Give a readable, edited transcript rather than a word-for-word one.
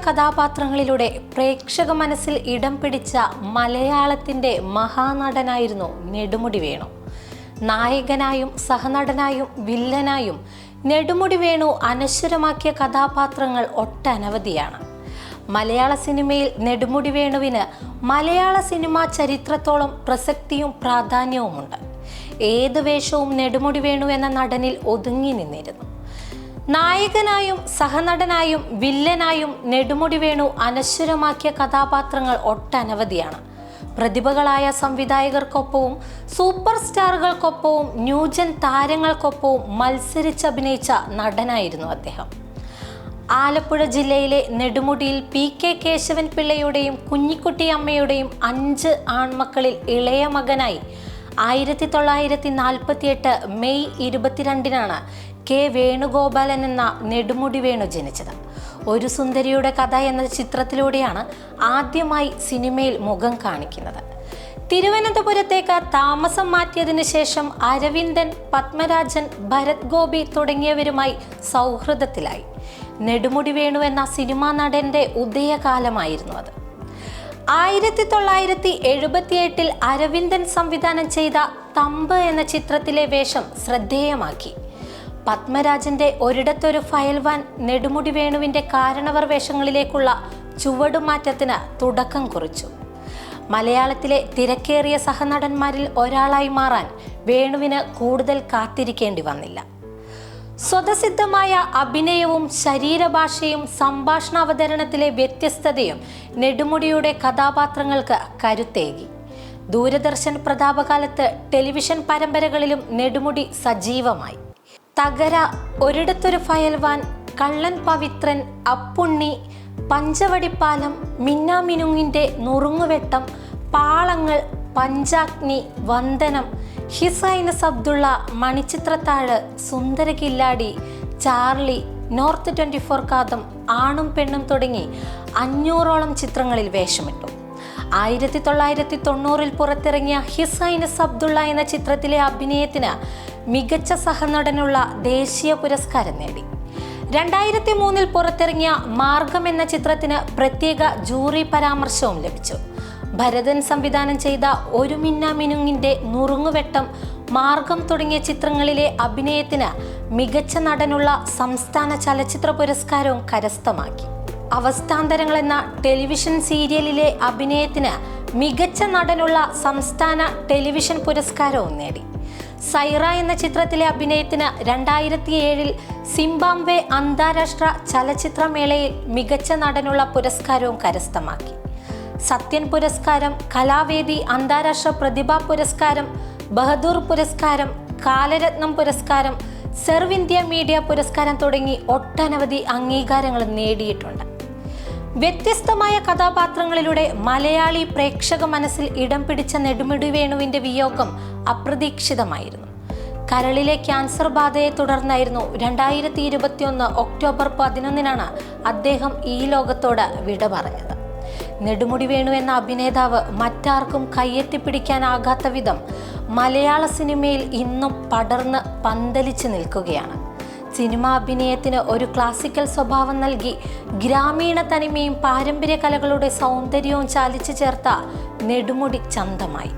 കഥാപാത്രങ്ങളിലൂടെ പ്രേക്ഷക മനസ്സിൽ ഇടം പിടിച്ച മലയാളത്തിൻ്റെ മഹാനടനായിരുന്നു നെടുമുടി വേണു. നായകനായും സഹനടനായും വില്ലനായും നെടുമുടി വേണു അനശ്വരമാക്കിയ കഥാപാത്രങ്ങൾ ഒട്ടനവധിയാണ്. മലയാള സിനിമയിൽ നെടുമുടി വേണുവിന് മലയാള സിനിമാ ചരിത്രത്തോളം പ്രസക്തിയും പ്രാധാന്യവുമുണ്ട്. ഏത് വേഷവും നെടുമുടി വേണു എന്ന നടനിൽ ഒതുങ്ങി നിന്നിരുന്നു. നായകനായും സഹനടനായും വില്ലനായും നെടുമുടി വേണു അനശ്വരമാക്കിയ കഥാപാത്രങ്ങൾ ഒട്ടനവധിയാണ്. പ്രതിഭകളായ സംവിധായകർക്കൊപ്പവും സൂപ്പർ സ്റ്റാറുകൾക്കൊപ്പവും ന്യൂജൻ താരങ്ങൾക്കൊപ്പവും മത്സരിച്ചഭിനയിച്ച നടനായിരുന്നു അദ്ദേഹം. ആലപ്പുഴ ജില്ലയിലെ നെടുമുടിയിൽ PK കേശവൻ പിള്ളയുടെയും കുഞ്ഞിക്കുട്ടി അമ്മയുടെയും 5 ആൺമക്കളിൽ ഇളയ മകനായി 1948 മെയ് 22 K വേണുഗോപാലൻ എന്ന നെടുമുടി വേണു ജനിച്ചത്. ഒരു സുന്ദരിയുടെ കഥ എന്ന ചിത്രത്തിലൂടെയാണ് ആദ്യമായി സിനിമയിൽ മുഖം കാണിക്കുന്നത്. തിരുവനന്തപുരത്തേക്ക് താമസം മാറ്റിയതിനു ശേഷം അരവിന്ദൻ, പത്മരാജൻ, ഭരത് ഗോപി തുടങ്ങിയവരുമായി സൗഹൃദത്തിലായി. നെടുമുടി വേണു എന്ന സിനിമാ നടന്റെ ഉദയകാലമായിരുന്നു അത്. 1978 അരവിന്ദൻ സംവിധാനം ചെയ്ത തമ്പ് എന്ന ചിത്രത്തിലെ വേഷം ശ്രദ്ധേയമാക്കി. പത്മരാജന്റെ ഒരിടത്തൊരു ഫയൽവാൻ നെടുമുടി വേണുവിൻ്റെ കാരണവർ വേഷങ്ങളിലേക്കുള്ള ചുവടുമാറ്റത്തിന് തുടക്കം കുറിച്ചു. മലയാളത്തിലെ തിരക്കേറിയ സഹനടന്മാരിൽ ഒരാളായി മാറാൻ വേണുവിന് കൂടുതൽ കാത്തിരിക്കേണ്ടി വന്നില്ല. സ്വതസിദ്ധമായ അഭിനയവും ശരീരഭാഷയും സംഭാഷണാവതരണത്തിലെ വ്യത്യസ്തതയും നെടുമുടിയുടെ കഥാപാത്രങ്ങൾക്ക് കരുത്തേകി. ദൂരദർശൻ പ്രതാപകാലത്ത് ടെലിവിഷൻ പരമ്പരകളിലും നെടുമുടി സജീവമായി. തകര, ഒരിടത്തൊരു ഫയൽവാൻ, കള്ളൻ പവിത്രൻ, അപ്പുണ്ണി, പഞ്ചവടിപ്പാലം, മിന്നാമിനുങ്ങിൻ്റെ നുറുങ്ങുവെട്ടം, Paalangal, Panchagni, Vandanam, His Highness Abdullah, Manichitrathazhu, Sundarakilladi, Charlie, North 24 Kaatham, ആണും പെണ്ണും തുടങ്ങി 500ഓളം ചിത്രങ്ങളിൽ വേഷമിട്ടു. 1990 പുറത്തിറങ്ങിയ ഹിസൈനസ് അബ്ദുള്ള എന്ന ചിത്രത്തിലെ അഭിനയത്തിന് മികച്ച സഹനടനുള്ള ദേശീയ പുരസ്കാരം നേടി. 2003 പുറത്തിറങ്ങിയ മാർഗം എന്ന ചിത്രത്തിന് പ്രത്യേക ജൂറി പരാമർശവും ലഭിച്ചു. ഭരതൻ സംവിധാനം ചെയ്ത ഒരു മിന്നാമിനുങ്ങിൻ്റെ നുറുങ്ങുവെട്ടം, മാർഗം തുടങ്ങിയ ചിത്രങ്ങളിലെ അഭിനയത്തിന് മികച്ച നടനുള്ള സംസ്ഥാന ചലച്ചിത്ര പുരസ്കാരവും കരസ്ഥമാക്കി. അവസ്ഥാന്തരങ്ങൾ എന്ന ടെലിവിഷൻ സീരിയലിലെ അഭിനയത്തിന് മികച്ച നടനുള്ള സംസ്ഥാന ടെലിവിഷൻ പുരസ്കാരവും നേടി. സൈറ എന്ന ചിത്രത്തിലെ അഭിനയത്തിന് 2007 സിംബാബ്വെ അന്താരാഷ്ട്ര ചലച്ചിത്രമേളയിൽ മികച്ച നടനുള്ള പുരസ്കാരവും കരസ്ഥമാക്കി. സത്യൻ പുരസ്കാരം, കലാവേദി അന്താരാഷ്ട്ര പ്രതിഭാ പുരസ്കാരം, ബഹദൂർ പുരസ്കാരം, കാലരത്നം പുരസ്കാരം, സെർവ് ഇന്ത്യ മീഡിയ പുരസ്കാരം തുടങ്ങി ഒട്ടനവധി അംഗീകാരങ്ങൾ നേടിയിട്ടുണ്ട്. വ്യത്യസ്തമായ കഥാപാത്രങ്ങളിലൂടെ മലയാളി പ്രേക്ഷക മനസ്സിൽ ഇടം പിടിച്ച നെടുമുടി വേണുവിൻ്റെ വിയോഗം അപ്രതീക്ഷിതമായിരുന്നു. കരളിലെ ക്യാൻസർ ബാധയെ തുടർന്നായിരുന്നു 2021 ഒക്ടോബർ 11 അദ്ദേഹം ഈ ലോകത്തോട് വിട പറഞ്ഞത്. നെടുമുടി വേണു എന്ന അഭിനേതാവ് മറ്റാർക്കും കയ്യെത്തിപ്പിടിക്കാനാകാത്ത വിധം മലയാള സിനിമയിൽ ഇന്നും പടർന്ന് പന്തലിച്ച് നിൽക്കുകയാണ്. സിനിമാ അഭിനയത്തിന് ഒരു ക്ലാസിക്കൽ സ്വഭാവം നൽകി ഗ്രാമീണ തനിമയും പാരമ്പര്യ കലകളുടെ സൗന്ദര്യവും ചാലിച്ചു ചേർത്ത നെടുമുടി ചന്തമായി.